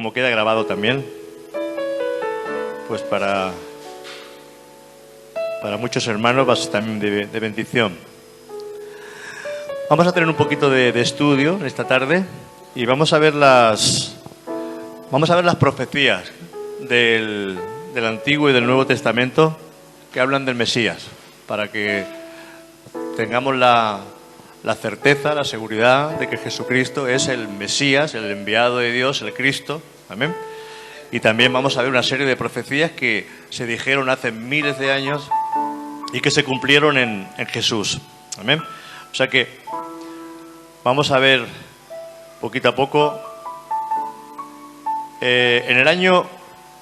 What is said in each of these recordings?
como queda grabado también, pues para muchos hermanos va a ser también de bendición. Vamos a tener un poquito de estudio esta tarde y vamos a ver las profecías del Antiguo y del Nuevo Testamento que hablan del Mesías, para que tengamos la certeza, la seguridad de que Jesucristo es el Mesías, el enviado de Dios, el Cristo. Amén. Y también vamos a ver una serie de profecías que se dijeron hace miles de años y que se cumplieron en Jesús. Amén. O sea que vamos a ver poquito a poco. En el año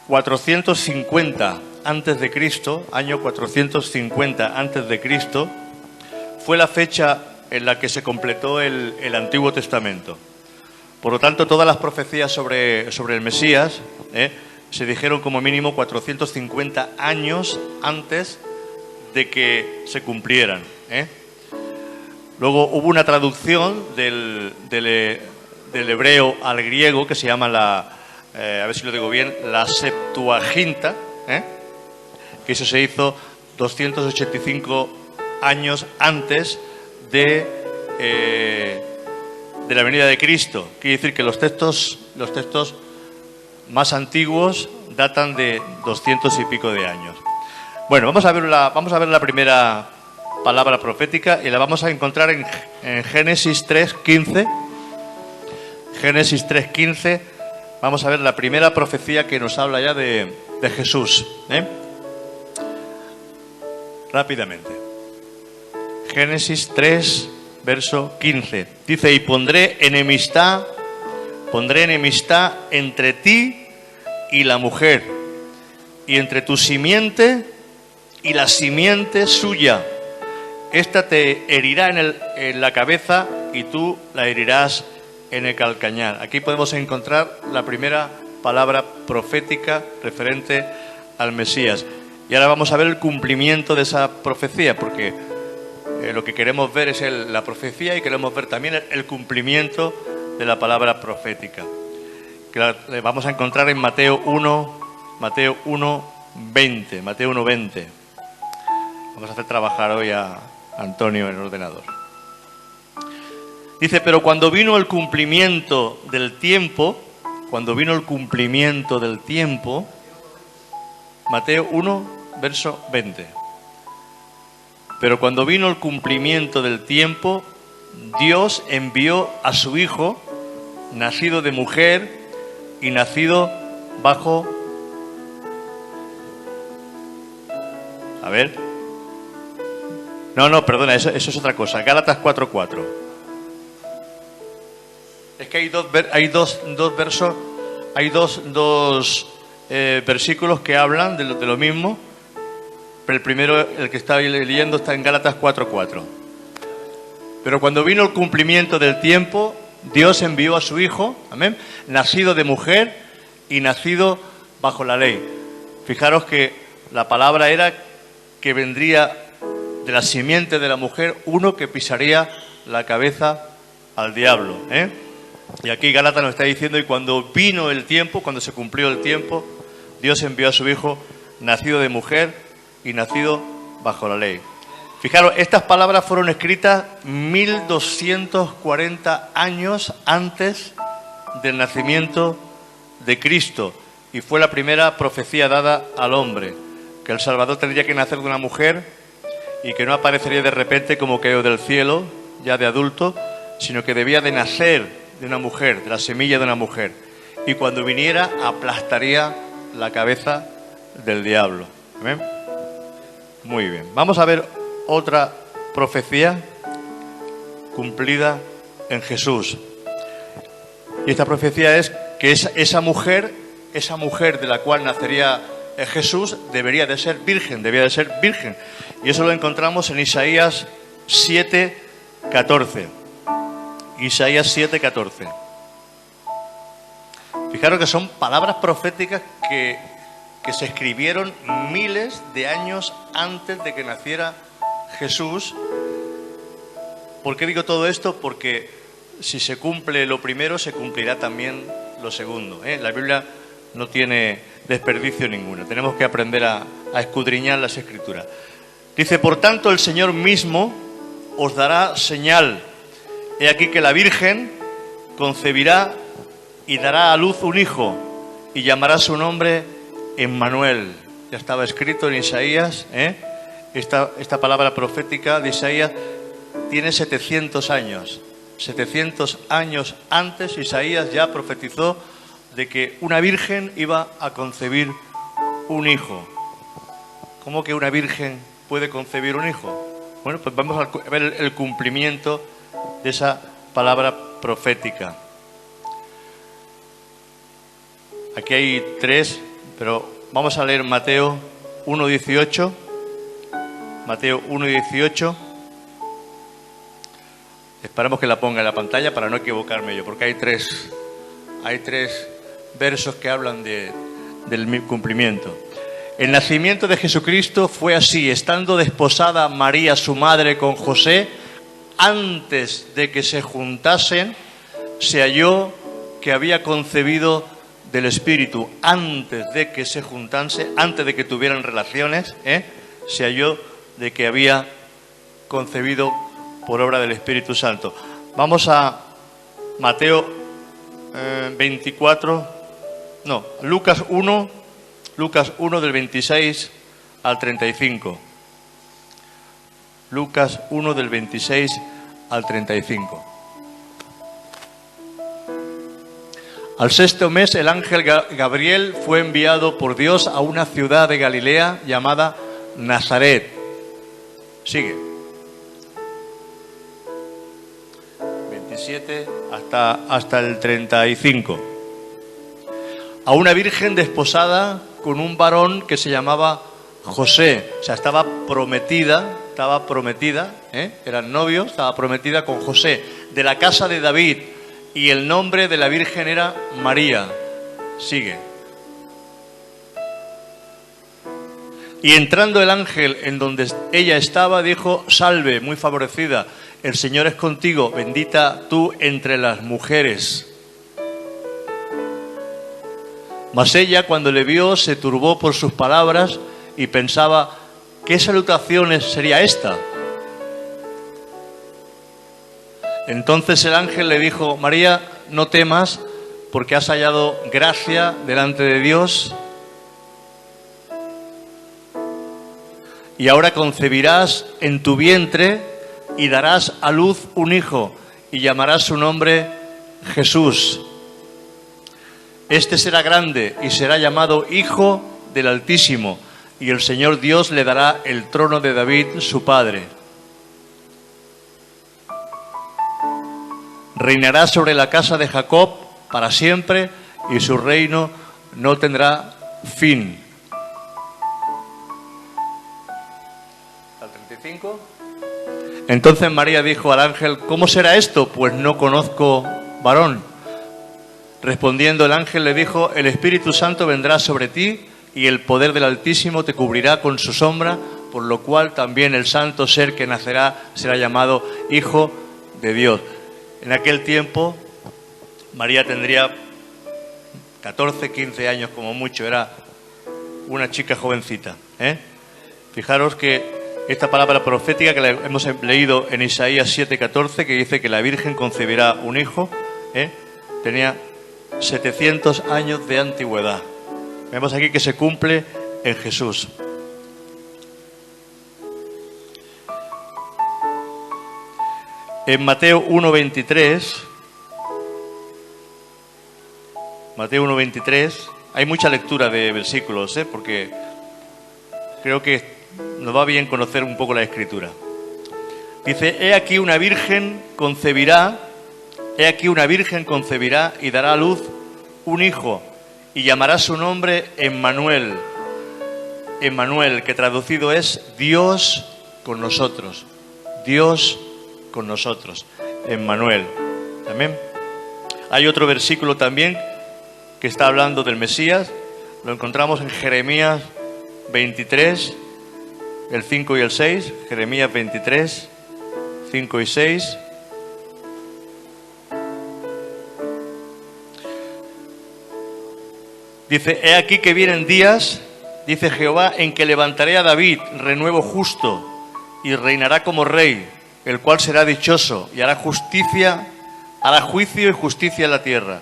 450 antes de Cristo, año 450 antes de Cristo, fue la fecha en la que se completó el Antiguo Testamento. Por lo tanto, todas las profecías sobre el Mesías se dijeron como mínimo 450 años antes de que se cumplieran. Luego hubo una traducción del hebreo al griego que se llama a ver si lo digo bien, la Septuaginta, que eso se hizo 285 años antes de la venida de Cristo. Quiere decir que los textos más antiguos datan de 200 y pico de años. Bueno, vamos a ver la primera palabra profética y la vamos a encontrar en Génesis 3:15. Génesis 3:15. Vamos a ver la primera profecía que nos habla ya de Jesús. Rápidamente. Génesis 3, verso 15. Dice: y pondré enemistad entre ti y la mujer, y entre tu simiente y la simiente suya. Esta te herirá en la cabeza y tú la herirás en el calcañar. Aquí podemos encontrar la primera palabra profética referente al Mesías. Y ahora vamos a ver el cumplimiento de esa profecía, porque lo que queremos ver es la profecía y queremos ver también el cumplimiento de la palabra profética. Que la vamos a encontrar en Mateo 1:20. Vamos a hacer trabajar hoy a Antonio en el ordenador. Dice: pero cuando vino el cumplimiento del tiempo, Mateo 1, verso 20. Pero cuando vino el cumplimiento del tiempo, Dios envió a su Hijo, nacido de mujer y nacido bajo... A ver. No, perdona, eso es otra cosa. Gálatas 4:4. Es que hay dos versos, hay dos versículos que hablan de lo mismo, pero el primero, el que estaba leyendo, está en Gálatas 4:4. Pero cuando vino el cumplimiento del tiempo, Dios envió a su Hijo, amén, nacido de mujer y nacido bajo la ley. Fijaros que la palabra era que vendría de la simiente de la mujer uno que pisaría la cabeza al diablo. Y aquí Gálatas nos está diciendo: y cuando vino el tiempo, cuando se cumplió el tiempo, Dios envió a su Hijo, nacido de mujer y nacido bajo la ley. Fijaros, estas palabras fueron escritas 1240 años antes del nacimiento de Cristo, y fue la primera profecía dada al hombre, que el Salvador tendría que nacer de una mujer y que no aparecería de repente como caído del cielo, ya de adulto, sino que debía de nacer de una mujer, de la semilla de una mujer, y cuando viniera aplastaría la cabeza del diablo. ¿Amén? Muy bien. Vamos a ver otra profecía cumplida en Jesús. Y esta profecía es que esa mujer de la cual nacería Jesús debería de ser virgen. Y eso lo encontramos en Isaías 7:14. Isaías 7:14. Fijaros que son palabras proféticas que se escribieron miles de años antes de que naciera Jesús. ¿Por qué digo todo esto? Porque si se cumple lo primero, se cumplirá también lo segundo, ¿eh? La Biblia no tiene desperdicio ninguno. Tenemos que aprender a escudriñar las Escrituras. Dice, por tanto, el Señor mismo os dará señal. He aquí que la Virgen concebirá y dará a luz un hijo y llamará su nombre Emmanuel. Ya estaba escrito en Isaías, ¿eh? Esta palabra profética de Isaías tiene 700 años. 700 años antes Isaías ya profetizó de que una virgen iba a concebir un hijo. ¿Cómo que una virgen puede concebir un hijo? Bueno, pues vamos a ver el cumplimiento de esa palabra profética. Aquí hay 3, pero vamos a leer Mateo 1:18. Mateo 1:18. Esperamos que la ponga en la pantalla para no equivocarme yo, porque hay tres versos que hablan del cumplimiento. El nacimiento de Jesucristo fue así: estando desposada María, su madre, con José, antes de que se juntasen, se halló que había concebido del Espíritu. Antes de que se juntase, antes de que tuvieran relaciones, se halló de que había concebido por obra del Espíritu Santo. Vamos a Mateo Lucas 1 del 26 al 35. Lucas 1 del 26 al 35. Al 6º mes el ángel Gabriel fue enviado por Dios a una ciudad de Galilea llamada Nazaret. Sigue. 27 hasta el 35. A una virgen desposada con un varón que se llamaba José. O sea, estaba prometida, eran novios, estaba prometida con José, de la casa de David, y el nombre de la virgen era María. Sigue. Y entrando el ángel en donde ella estaba, dijo: salve, muy favorecida, el Señor es contigo, bendita tú entre las mujeres. Mas ella, cuando le vio, se turbó por sus palabras y pensaba: ¿qué salutación sería esta? Entonces el ángel le dijo: María, no temas, porque has hallado gracia delante de Dios. Y ahora concebirás en tu vientre y darás a luz un hijo, y llamarás su nombre Jesús. Este será grande y será llamado Hijo del Altísimo, y el Señor Dios le dará el trono de David, su padre. Reinará sobre la casa de Jacob para siempre, y su reino no tendrá fin. ¿Al 35? Entonces María dijo al ángel: ¿cómo será esto? Pues no conozco varón. Respondiendo el ángel le dijo: el Espíritu Santo vendrá sobre ti, y el poder del Altísimo te cubrirá con su sombra, por lo cual también el santo ser que nacerá será llamado Hijo de Dios. En aquel tiempo María tendría 14, 15 años como mucho, era una chica jovencita. Fijaros que esta palabra profética que la hemos leído en Isaías 7:14, que dice que la Virgen concebirá un hijo, tenía 700 años de antigüedad. Vemos aquí que se cumple en Jesús. En Mateo 1:23, hay mucha lectura de versículos, porque creo que nos va bien conocer un poco la Escritura. Dice: He aquí una virgen concebirá y dará a luz un hijo, y llamará su nombre Emmanuel. Emmanuel, que traducido es Dios con nosotros. Dios con nosotros. Emmanuel. Amén. Hay otro versículo también que está hablando del Mesías. Lo encontramos en Jeremías 23, el 5 y el 6. Jeremías 23, 5 y 6. Dice, he aquí que vienen días, dice Jehová, en que levantaré a David, renuevo justo, y reinará como rey, el cual será dichoso, y hará justicia, hará juicio y justicia en la tierra.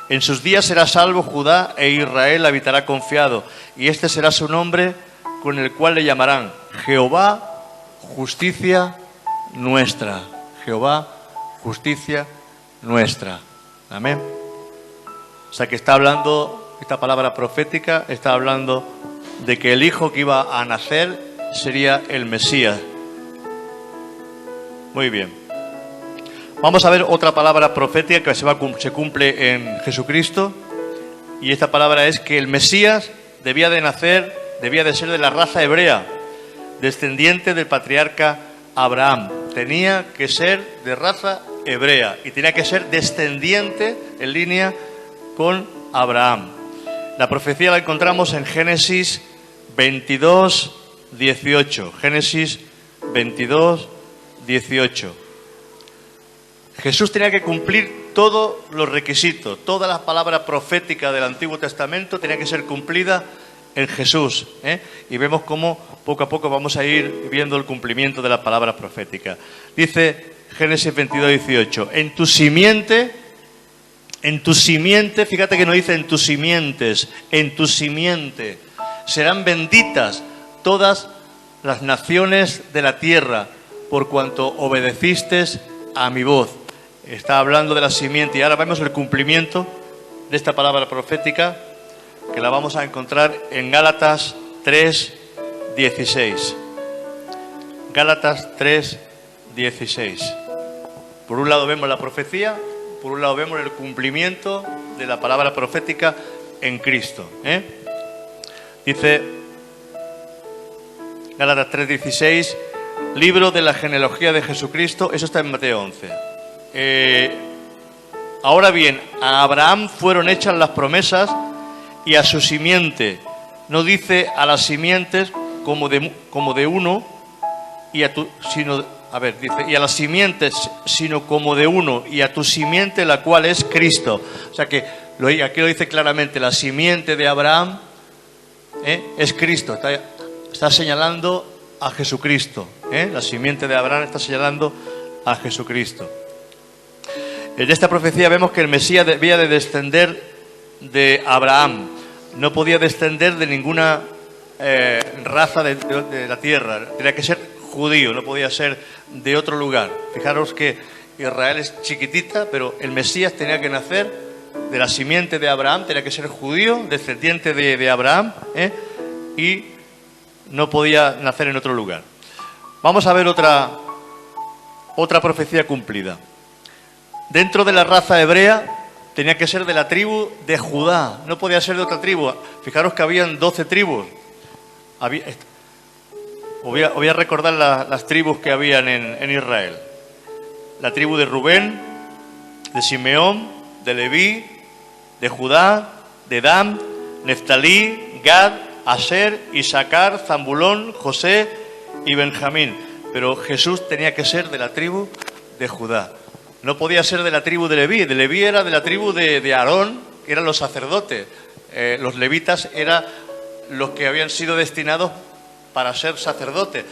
En sus días será salvo Judá, e Israel habitará confiado, y este será su nombre, con el cual le llamarán Jehová, justicia nuestra. Jehová, justicia nuestra. Amén. O sea que está hablando, esta palabra profética está hablando de que el hijo que iba a nacer sería el Mesías. Muy bien. Vamos a ver otra palabra profética que se cumple en Jesucristo. Y esta palabra es que el Mesías debía de ser de la raza hebrea, descendiente del patriarca Abraham. Tenía que ser de raza hebrea y tenía que ser descendiente en línea con Abraham. La profecía la encontramos en Génesis 22, 18. Génesis 22, 18. Jesús tenía que cumplir todos los requisitos, todas las palabras proféticas del Antiguo Testamento tenían que ser cumplidas en Jesús, y vemos cómo poco a poco vamos a ir viendo el cumplimiento de la palabra profética. Dice Génesis 22, 18, en tu simiente, fíjate que no dice en tus simientes, en tu simiente, serán benditas todas las naciones de la tierra, por cuanto obedeciste a mi voz. Está hablando de la simiente y ahora vemos el cumplimiento de esta palabra profética, que la vamos a encontrar en Gálatas 3, 16. Gálatas 3, 16. Por un lado vemos la profecía, por un lado vemos el cumplimiento de la palabra profética en Cristo. Dice Gálatas 3, 16, libro de la genealogía de Jesucristo, eso está en Mateo 11. Ahora bien, a Abraham fueron hechas las promesas y a su simiente, no dice a las simientes como de uno, y a tu, sino, a ver, dice, y a las simientes, sino como de uno, y a tu simiente, la cual es Cristo. O sea que aquí lo dice claramente, la simiente de Abraham es Cristo, está señalando a Jesucristo. La simiente de Abraham está señalando a Jesucristo. En esta profecía vemos que el Mesías debía de descender de Abraham, no podía descender de ninguna raza de la tierra, tenía que ser judío, no podía ser de otro lugar. Fijaros que Israel es chiquitita, pero el Mesías tenía que nacer de la simiente de Abraham, tenía que ser judío, descendiente de Abraham, y no podía nacer en otro lugar. Vamos a ver otra profecía cumplida. Dentro de la raza hebrea tenía que ser de la tribu de Judá, no podía ser de otra tribu. Fijaros que habían 12 tribus. Os voy a recordar las tribus que habían en Israel. La tribu de Rubén, de Simeón, de Leví, de Judá, de Dan, Neftalí, Gad, Aser, Isaacar, Zambulón, José y Benjamín. Pero Jesús tenía que ser de la tribu de Judá. No podía ser de la tribu de Leví. De Leví era de la tribu de Aarón, que eran los sacerdotes. Los levitas eran los que habían sido destinados para ser sacerdotes.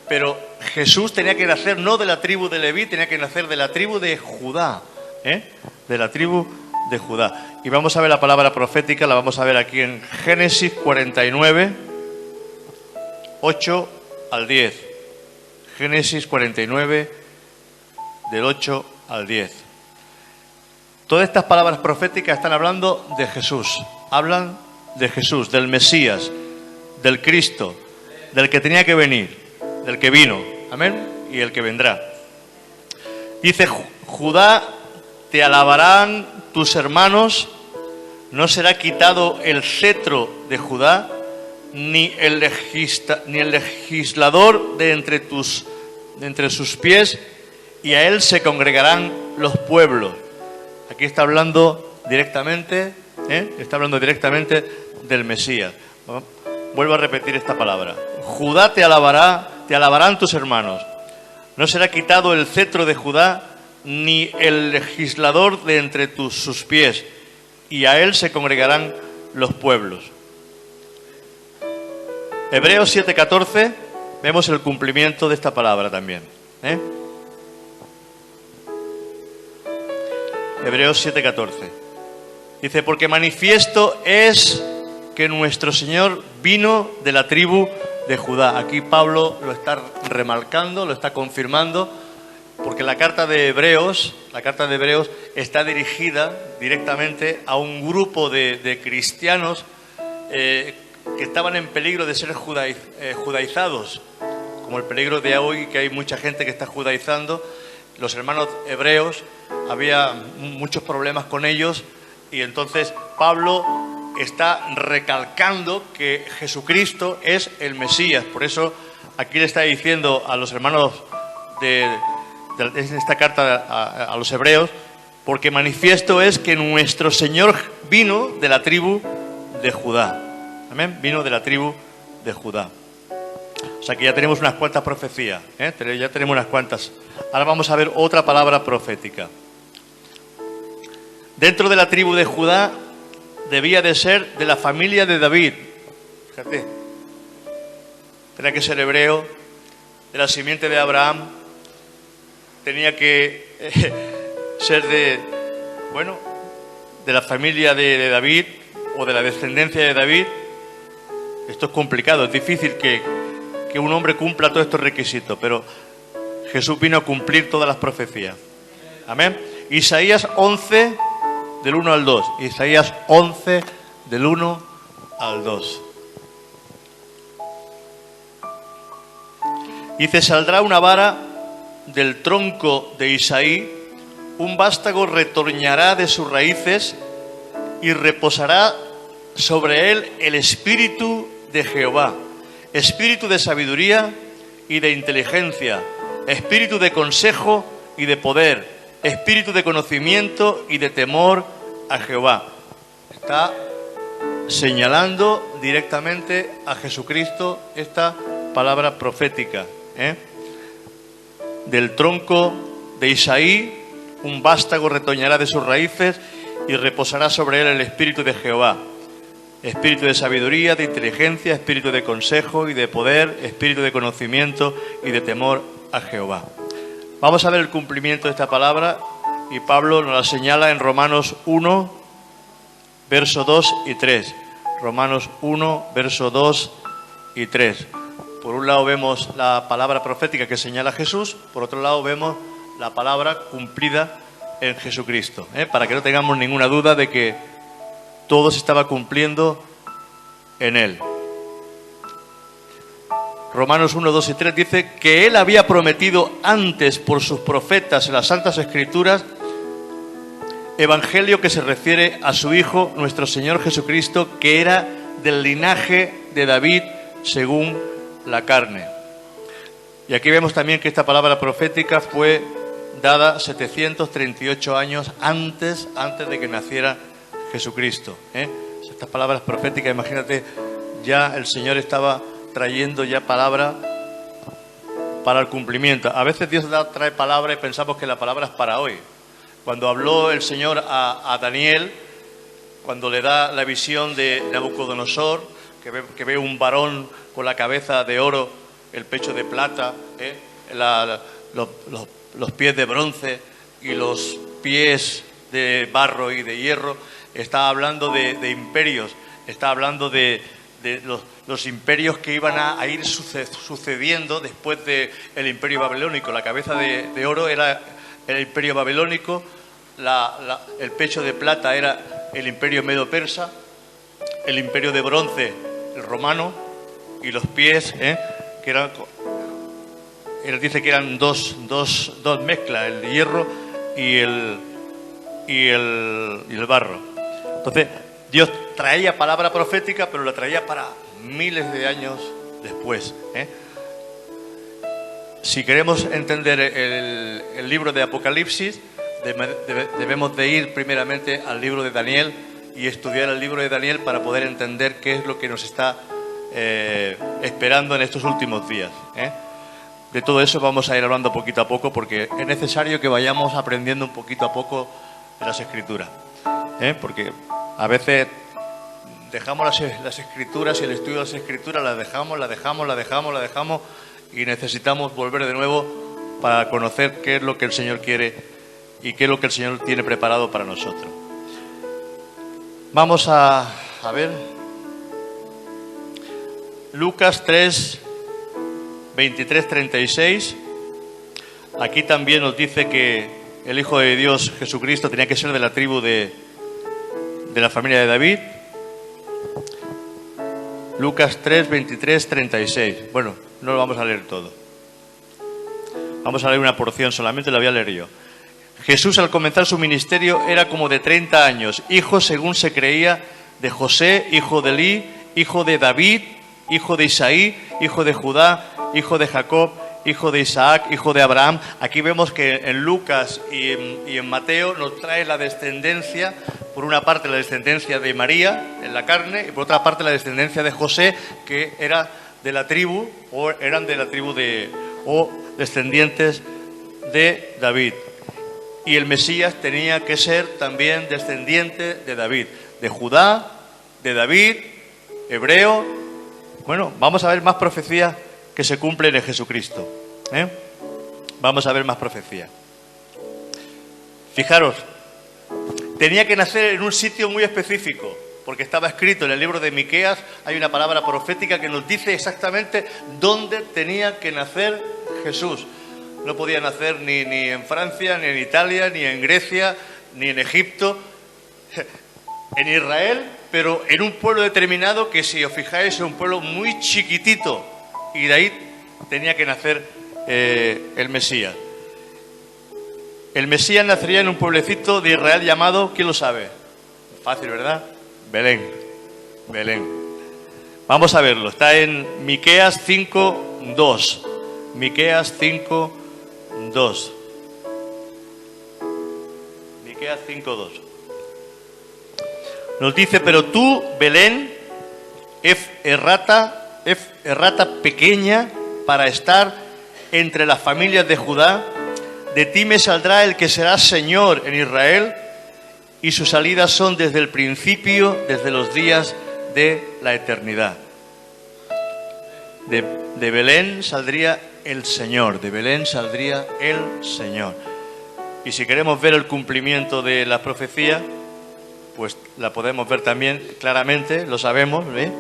Pero Jesús tenía que nacer no de la tribu de Leví, tenía que nacer de la tribu de Judá. De la tribu de Judá. Y vamos a ver la palabra profética, la vamos a ver aquí en Génesis 49, 8 al 10. Génesis 49, del 8 al 10. Todas estas palabras proféticas están hablando de Jesús. Hablan de Jesús, del Mesías, del Cristo, del que tenía que venir, del que vino, amén, y el que vendrá. Dice, Judá, te alabarán tus hermanos, no será quitado el cetro de Judá, ni el legislador de entre sus pies, y a él se congregarán los pueblos. Aquí está hablando directamente, del Mesías. Vuelvo a repetir esta palabra. Judá te alabarán tus hermanos. No será quitado el cetro de Judá, ni el legislador de entre sus pies, y a él se congregarán los pueblos. Hebreos 7:14, vemos el cumplimiento de esta palabra también. Hebreos 7:14. Dice, porque manifiesto es que nuestro Señor vino de la tribu de Judá. Aquí Pablo lo está remarcando, lo está confirmando, porque la carta de Hebreos está dirigida directamente a un grupo de cristianos que estaban en peligro de ser judaizados, como el peligro de hoy, que hay mucha gente que está judaizando. Los hermanos hebreos, había muchos problemas con ellos, y entonces Pablo está recalcando que Jesucristo es el Mesías. Por eso aquí le está diciendo a los hermanos en esta carta a los hebreos, porque manifiesto es que nuestro Señor vino de la tribu de Judá. Amén, vino de la tribu de Judá. O sea que ya tenemos unas cuantas profecías, ya tenemos unas cuantas. Ahora vamos a ver otra palabra profética. Dentro de la tribu de Judá debía de ser de la familia de David. Fíjate, tenía que ser hebreo, de la simiente de Abraham, tenía que ser de la familia de David o de la descendencia de David. Esto es complicado, es difícil que un hombre cumpla todos estos requisitos, pero Jesús vino a cumplir todas las profecías. Amén. Isaías 11, del 1 al 2. Isaías 11, del 1 al 2. Dice, saldrá una vara del tronco de Isaí, un vástago retoñará de sus raíces y reposará sobre él el espíritu de Jehová, espíritu de sabiduría y de inteligencia, espíritu de consejo y de poder, espíritu de conocimiento y de temor a Jehová. Está señalando directamente a Jesucristo esta palabra profética. Del tronco de Isaí, un vástago retoñará de sus raíces y reposará sobre él el espíritu de Jehová, espíritu de sabiduría, de inteligencia, espíritu de consejo y de poder, espíritu de conocimiento y de temor a Jehová. Vamos a ver el cumplimiento de esta palabra, y Pablo nos la señala en Romanos 1, verso 2 y 3. Romanos 1, verso 2 y 3. Por un lado vemos la palabra profética que señala a Jesús, por otro lado vemos la palabra cumplida en Jesucristo, para que no tengamos ninguna duda de que todo se estaba cumpliendo en Él. Romanos 1, 2 y 3 dice que Él había prometido antes por sus profetas en las Santas Escrituras evangelio que se refiere a su Hijo, nuestro Señor Jesucristo, que era del linaje de David según la carne. Y aquí vemos también que esta palabra profética fue dada 738 años antes de que naciera Jesucristo. Estas palabras proféticas, imagínate, ya el Señor estaba trayendo ya palabra para el cumplimiento. A veces Dios trae palabra y pensamos que la palabra es para hoy. Cuando habló el Señor a Daniel, cuando le da la visión de Nabucodonosor, que ve un varón con la cabeza de oro, el pecho de plata, los pies de bronce y los pies de barro y de hierro, está hablando de imperios, está hablando de los imperios que iban a ir sucediendo después del imperio babilónico. La cabeza de oro era el imperio babilónico, el pecho de plata era el imperio medo-persa, el imperio de bronce el romano, y los pies, que eran, él dice que eran dos mezclas, el de hierro y el barro. Entonces Dios traía palabra profética, pero la traía para miles de años después. Si queremos entender el libro de Apocalipsis, debemos de ir primeramente al libro de Daniel y estudiar el libro de Daniel para poder entender qué es lo que nos está esperando en estos últimos días. De todo eso vamos a ir hablando poquito a poco, porque es necesario que vayamos aprendiendo un poquito a poco de las Escrituras, porque a veces dejamos las escrituras y el estudio de las escrituras, las dejamos y necesitamos volver de nuevo para conocer qué es lo que el Señor quiere y qué es lo que el Señor tiene preparado para nosotros. Vamos a ver Lucas 3, 23, 36. Aquí también nos dice que el Hijo de Dios, Jesucristo, tenía que ser de la tribu de la familia de David. Lucas 3, 23, 36. Bueno, no lo vamos a leer todo. Vamos a leer una porción solamente, la voy a leer yo. Jesús, al comenzar su ministerio, era como de 30 años, hijo, según se creía, de José, hijo de Elí, hijo de David, hijo de Isaí, hijo de Judá, hijo de Jacob, hijo de Isaac, hijo de Abraham. Aquí vemos que en Lucas y en Mateo nos trae la descendencia, por una parte la descendencia de María en la carne y por otra parte la descendencia de José, que era de la tribu o eran de la tribu o descendientes de David. Y el Mesías tenía que ser también descendiente de David, de Judá, de David, hebreo. Bueno, vamos a ver más profecías que se cumplen en Jesucristo. Vamos a ver más profecías. Fijaros, tenía que nacer en un sitio muy específico, porque estaba escrito en el libro de Miqueas, hay una palabra profética que nos dice exactamente dónde tenía que nacer Jesús. No podía nacer ni en Francia, ni en Italia, ni en Grecia, ni en Egipto, en Israel, pero en un pueblo determinado que, si os fijáis, es un pueblo muy chiquitito, y de ahí tenía que nacer el Mesías. El Mesías nacería en un pueblecito de Israel llamado, ¿quién lo sabe? Fácil, ¿verdad? Belén. Vamos a verlo, está en Miqueas 5:2. Miqueas 5:2. Miqueas 5:2. Nos dice: pero tú, Belén, Efrata pequeña para estar entre las familias de Judá, de ti me saldrá el que será Señor en Israel, y sus salidas son desde el principio, desde los días de la eternidad. De Belén saldría el Señor, de Belén saldría el Señor. Y si queremos ver el cumplimiento de la profecía, pues la podemos ver también claramente, lo sabemos, ¿eh?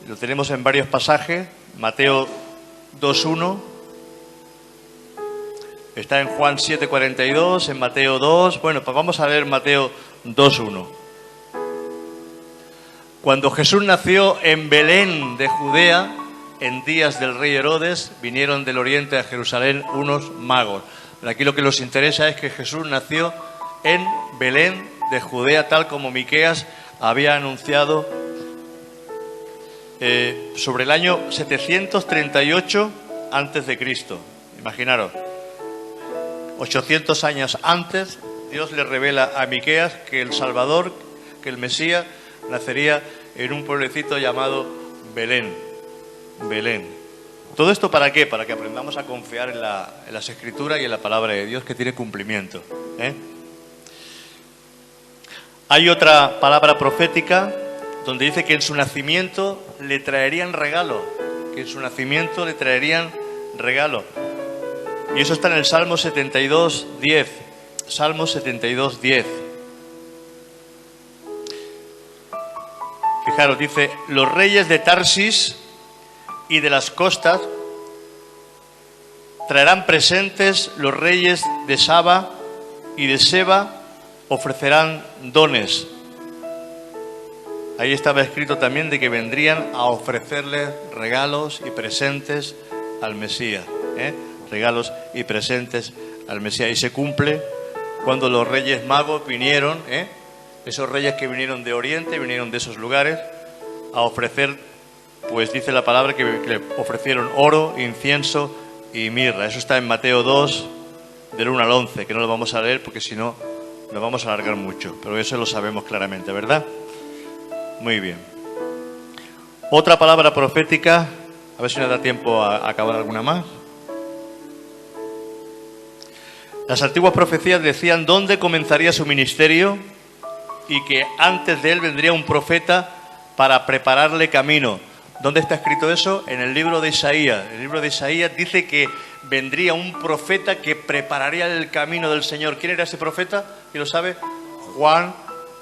Lo tenemos en varios pasajes. Mateo 2:1, está en Juan 7:42, en Mateo 2. Bueno, pues vamos a leer Mateo 2:1. Cuando Jesús nació en Belén de Judea, en días del rey Herodes, vinieron del oriente a Jerusalén unos magos. Pero aquí lo que nos interesa es que Jesús nació en Belén de Judea, tal como Miqueas había anunciado sobre el año 738 antes de Cristo. Imaginaros, 800 años antes, Dios le revela a Miqueas que el Salvador, que el Mesías, nacería en un pueblecito llamado Belén. ¿Todo esto para qué? Para que aprendamos a confiar en las Escrituras y en la palabra de Dios, que tiene cumplimiento. Hay otra palabra profética donde dice que en su nacimiento le traerían regalo, que en su nacimiento le traerían regalo. Y eso está en el Salmo 72:10. Salmo 72:10. Fijaros, dice: los reyes de Tarsis y de las costas traerán presentes, los reyes de Saba y de Seba ofrecerán dones. Ahí estaba escrito también de que vendrían a ofrecerle regalos y presentes al Mesías, regalos y presentes al Mesías. Y se cumple cuando los reyes magos vinieron, esos reyes que vinieron de Oriente, vinieron de esos lugares, a ofrecer, pues dice la palabra que le ofrecieron oro, incienso y mirra. Eso está en Mateo 2, del 1 al 11, que no lo vamos a leer porque si no nos vamos a alargar mucho, pero eso lo sabemos claramente, ¿verdad? Muy bien. Otra palabra profética, a ver si nos da tiempo a acabar alguna más. Las antiguas profecías decían dónde comenzaría su ministerio y que antes de él vendría un profeta para prepararle camino. ¿Dónde está escrito eso? En el libro de Isaías. El libro de Isaías dice que vendría un profeta que prepararía el camino del Señor. ¿Quién era ese profeta? ¿Quién lo sabe? Juan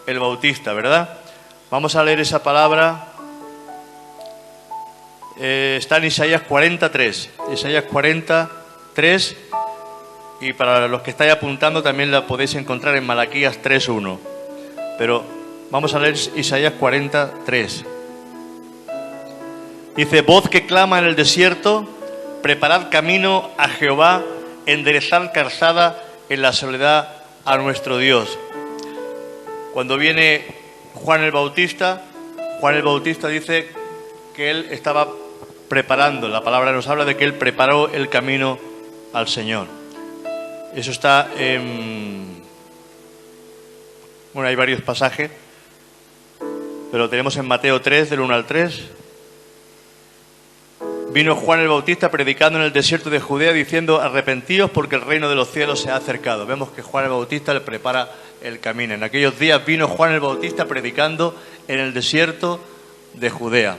el Bautista, ¿verdad? Vamos a leer esa palabra. Está en Isaías 43. Isaías 43. Y para los que estáis apuntando también la podéis encontrar en Malaquías 3:1. Pero vamos a leer Isaías 43. Dice: voz que clama en el desierto, preparad camino a Jehová, enderezad calzada en la soledad a nuestro Dios. Cuando viene Juan el Bautista dice que él estaba preparando, la palabra nos habla de que él preparó el camino al Señor. Eso está en... Bueno, hay varios pasajes, pero lo tenemos en Mateo 3, del 1 al 3. Vino Juan el Bautista predicando en el desierto de Judea diciendo: arrepentíos porque el reino de los cielos se ha acercado. Vemos que Juan el Bautista le prepara el camino. En aquellos días vino Juan el Bautista predicando en el desierto de Judea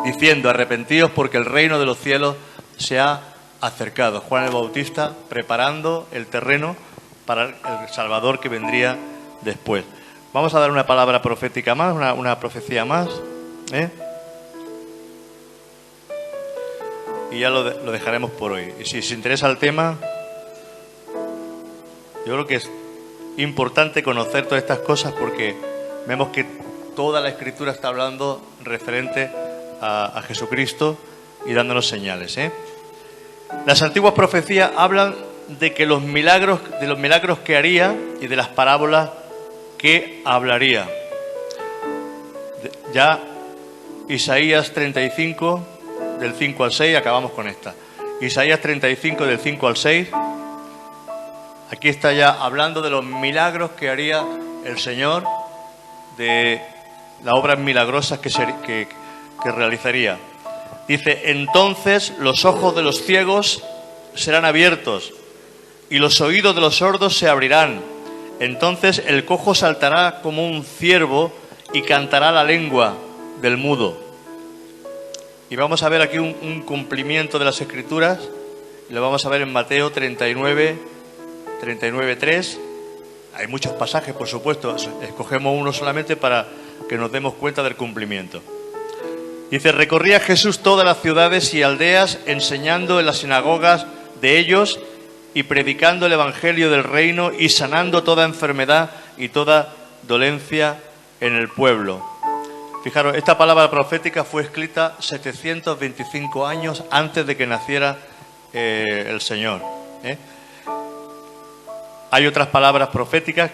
diciendo: arrepentíos porque el reino de los cielos se ha acercado. Juan el Bautista preparando el terreno para el Salvador que vendría después. Vamos a dar una palabra profética más, una profecía más, y ya lo dejaremos por hoy. Y si os interesa el tema, yo creo que es importante conocer todas estas cosas porque vemos que toda la Escritura está hablando referente a Jesucristo y dándonos señales. Las antiguas profecías hablan de que los milagros que haría y de las parábolas que hablaría. Ya Isaías 35, del 5 al 6, acabamos con esta. Isaías 35, del 5 al 6. Aquí está ya hablando de los milagros que haría el Señor, de las obras milagrosas que realizaría. Dice: entonces los ojos de los ciegos serán abiertos y los oídos de los sordos se abrirán. Entonces el cojo saltará como un ciervo y cantará la lengua del mudo. Y vamos a ver aquí un cumplimiento de las Escrituras. Lo vamos a ver en Mateo 39:3. Hay muchos pasajes, por supuesto. Escogemos uno solamente para que nos demos cuenta del cumplimiento. Dice: recorría Jesús todas las ciudades y aldeas, enseñando en las sinagogas de ellos y predicando el evangelio del reino y sanando toda enfermedad y toda dolencia en el pueblo. Fijaros, esta palabra profética fue escrita 725 años antes de que naciera el Señor. Hay otras palabras proféticas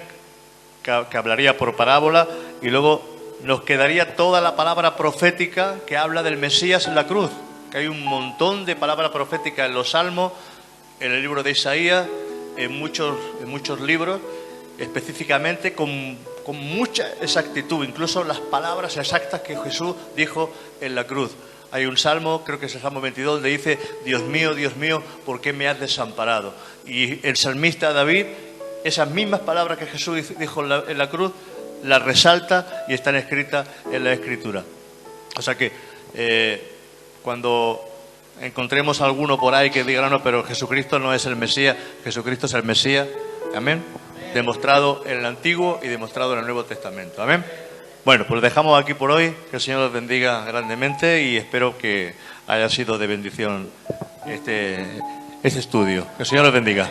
que hablaría por parábola y luego nos quedaría toda la palabra profética que habla del Mesías en la cruz, que hay un montón de palabras proféticas en los Salmos, en el libro de Isaías, en muchos libros, específicamente con mucha exactitud, incluso las palabras exactas que Jesús dijo en la cruz. Hay un salmo, creo que es el Salmo 22, donde dice: Dios mío, ¿por qué me has desamparado? Y el salmista David, esas mismas palabras que Jesús dijo en la cruz, las resalta y están escritas en la Escritura. O sea que cuando encontremos a alguno por ahí que diga: no, pero Jesucristo no es el Mesías, Jesucristo es el Mesías, amén, demostrado en el Antiguo y demostrado en el Nuevo Testamento, amén. Bueno, pues dejamos aquí por hoy. Que el Señor los bendiga grandemente y espero que haya sido de bendición este estudio. Que el Señor los bendiga.